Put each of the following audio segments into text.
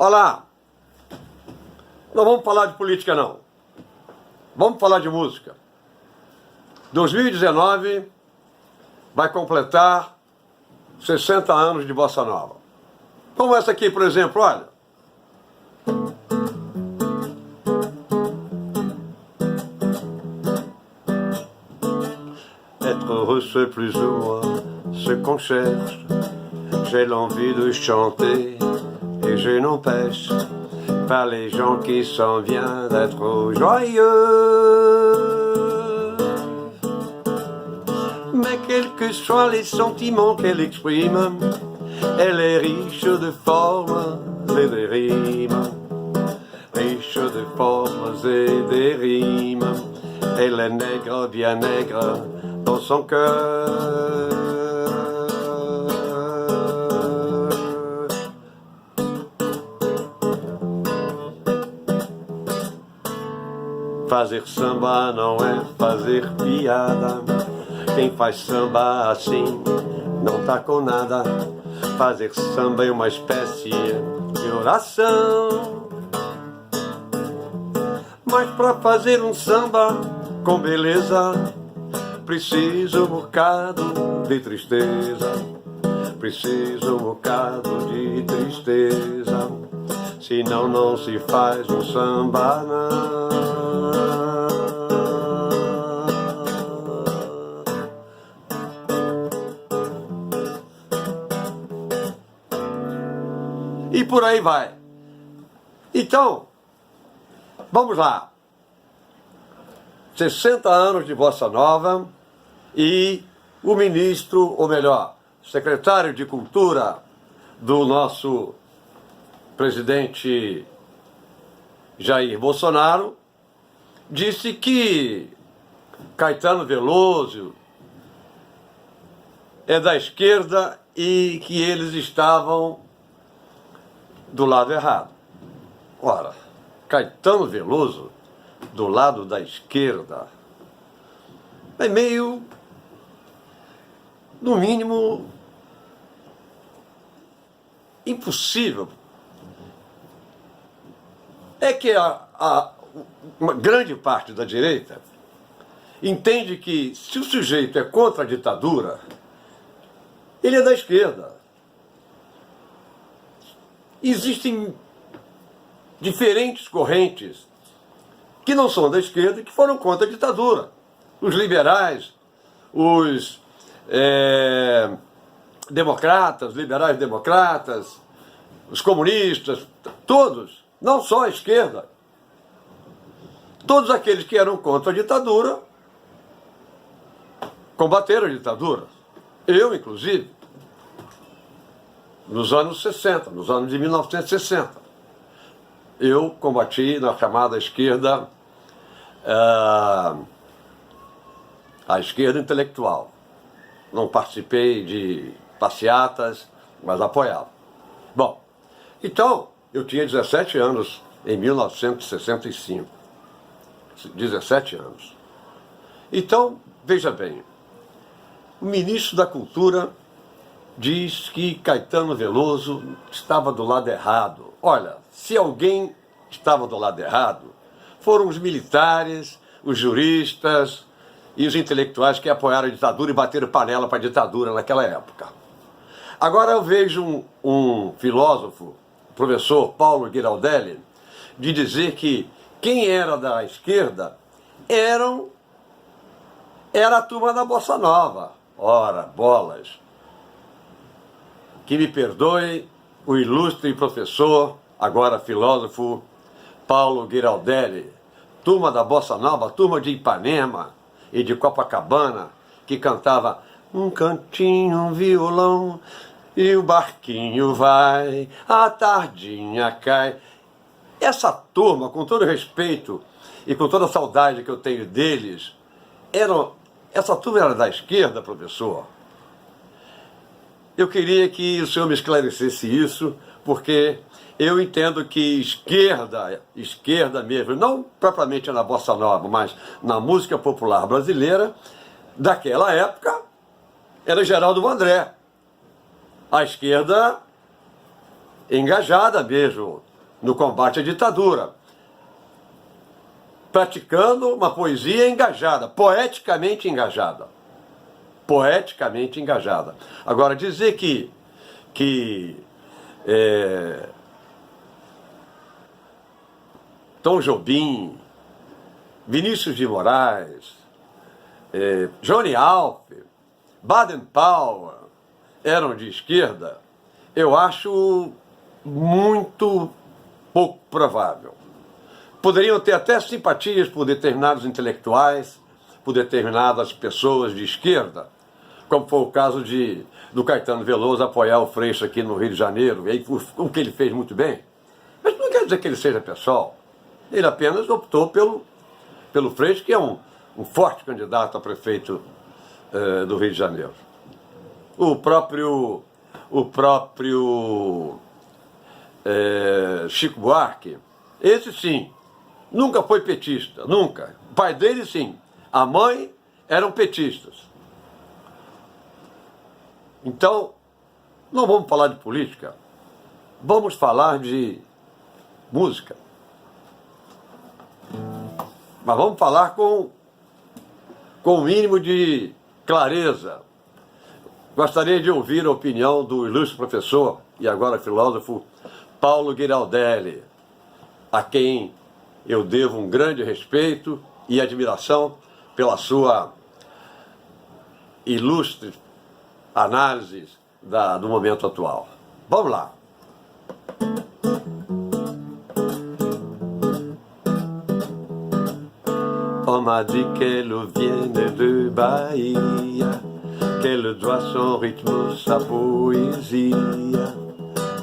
Olá, não vamos falar de política não, vamos falar de música. 2019 vai completar 60 anos de Bossa Nova. Como essa aqui, por exemplo, olha. Être heureux c'est plus ou moins ce qu'on cherche. J'ai l'envie de chanter et je n'empêche par les gens qui s'en viennent d'être joyeux. Mais quels que soient les sentiments qu'elle exprime, elle est riche de formes et de rimes. Riche de formes et de rimes. Elle est nègre, bien nègre, dans son cœur. Fazer samba não é fazer piada. Quem faz samba assim não tá com nada. Fazer samba é uma espécie de oração. Mas pra fazer um samba com beleza, preciso um bocado de tristeza. Preciso um bocado de tristeza. Senão não se faz um samba não. E por aí vai. Então, vamos lá. 60 anos de Bossa Nova e o ministro, ou melhor, secretário de Cultura do nosso presidente Jair Bolsonaro disse que Caetano Veloso é da esquerda e que eles estavam do lado errado. Ora, Caetano Veloso do lado da esquerda é meio, no mínimo, impossível. É que uma grande parte da direita entende que se o sujeito é contra a ditadura, ele é da esquerda. Existem diferentes correntes que não são da esquerda e que foram contra a ditadura. Os liberais, os democratas, liberais democratas, os comunistas, todos, não só a esquerda. Todos aqueles que eram contra a ditadura combateram a ditadura. Eu, inclusive, nos anos 60, nos anos de 1960. Eu combati na chamada esquerda, a esquerda intelectual. Não participei de passeatas, mas apoiava. Bom, então, eu tinha 17 anos em 1965. 17 anos. Então, veja bem, o ministro da Cultura diz que Caetano Veloso estava do lado errado. Olha, se alguém estava do lado errado, foram os militares, os juristas e os intelectuais que apoiaram a ditadura e bateram panela para a ditadura naquela época. Agora eu vejo um filósofo, o professor Paulo Giraldelli, de dizer que quem era da esquerda era a turma da Bossa Nova. Ora, bolas! Que me perdoe o ilustre professor, agora filósofo, Paulo Giraldelli, turma da Bossa Nova, turma de Ipanema e de Copacabana, que cantava um cantinho, um violão, e o barquinho vai, a tardinha cai. Essa turma, com todo respeito e com toda a saudade que eu tenho deles, essa turma era da esquerda, professor. Eu queria que o senhor me esclarecesse isso, porque eu entendo que esquerda mesmo, não propriamente na Bossa Nova, mas na música popular brasileira, daquela época, era Geraldo Vandré. A esquerda engajada mesmo, no combate à ditadura, praticando uma poesia engajada, poeticamente engajada. Poeticamente engajada. Agora, dizer que Tom Jobim, Vinícius de Moraes, Johnny Alf, Baden Powell eram de esquerda, eu acho muito pouco provável. Poderiam ter até simpatias por determinados intelectuais, por determinadas pessoas de esquerda, como foi o caso do Caetano Veloso apoiar o Freixo aqui no Rio de Janeiro, e aí, o que ele fez muito bem. Mas não quer dizer que ele seja pessoal. Ele apenas optou pelo Freixo, que é um forte candidato a prefeito do Rio de Janeiro. O próprio Chico Buarque, esse sim, nunca foi petista, nunca. O pai dele sim, a mãe eram petistas. Então, não vamos falar de política, vamos falar de música. Mas vamos falar com o mínimo de clareza. Gostaria de ouvir a opinião do ilustre professor, e agora filósofo, Paulo Ghiraldelli, a quem eu devo um grande respeito e admiração pela sua ilustre análise do momento atual. Vamos lá. On m'a dit qu'elle vient de Bahia, qu'elle doit son rythme, sa poésie,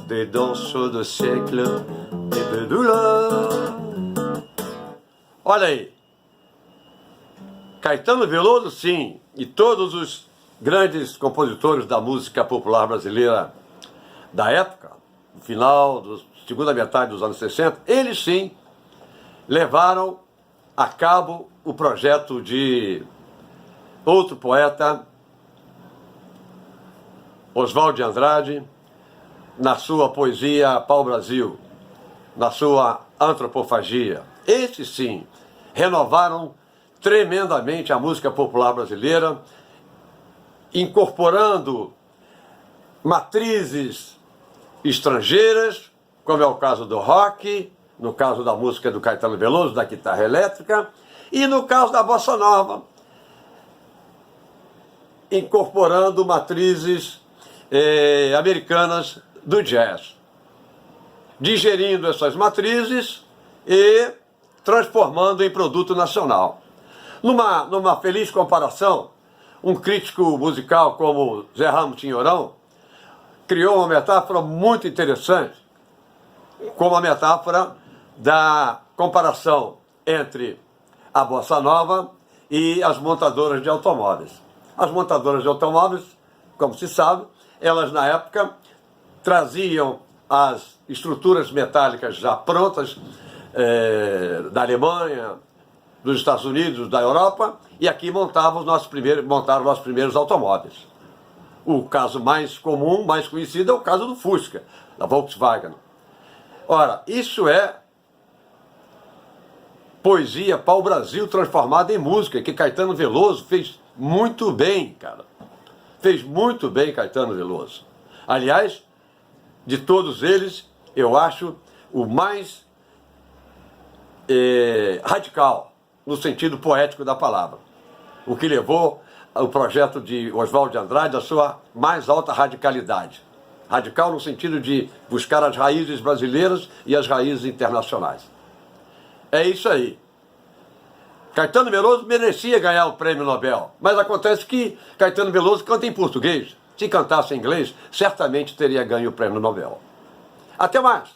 des danses de siècle et de douleur. Olha aí, Caetano Veloso sim, e todos os grandes compositores da música popular brasileira da época, no final, segunda metade dos anos 60, eles sim levaram a cabo o projeto de outro poeta, Oswald de Andrade, na sua poesia Pau-Brasil, na sua Antropofagia. Esses sim renovaram tremendamente a música popular brasileira, incorporando matrizes estrangeiras, como é o caso do rock, no caso da música do Caetano Veloso, da guitarra elétrica, e no caso da bossa nova, incorporando matrizes americanas do jazz, digerindo essas matrizes e transformando em produto nacional. Numa feliz comparação, um crítico musical como Zé Ramos Tinhorão criou uma metáfora muito interessante, como a metáfora da comparação entre a bossa nova e as montadoras de automóveis. As montadoras de automóveis, como se sabe, elas na época traziam as estruturas metálicas já prontas da Alemanha, dos Estados Unidos, da Europa, e aqui montaram os nossos primeiros automóveis. O caso mais comum, mais conhecido, é o caso do Fusca, da Volkswagen. Ora, isso é poesia pau-brasil transformada em música, que Caetano Veloso fez muito bem, cara. Fez muito bem Caetano Veloso. Aliás, de todos eles, eu acho o mais radical, no sentido poético da palavra. O que levou o projeto de Oswald de Andrade à sua mais alta radicalidade. Radical no sentido de buscar as raízes brasileiras e as raízes internacionais. É isso aí. Caetano Veloso merecia ganhar o prêmio Nobel, mas acontece que Caetano Veloso canta em português. Se cantasse em inglês, certamente teria ganho o prêmio Nobel. Até mais!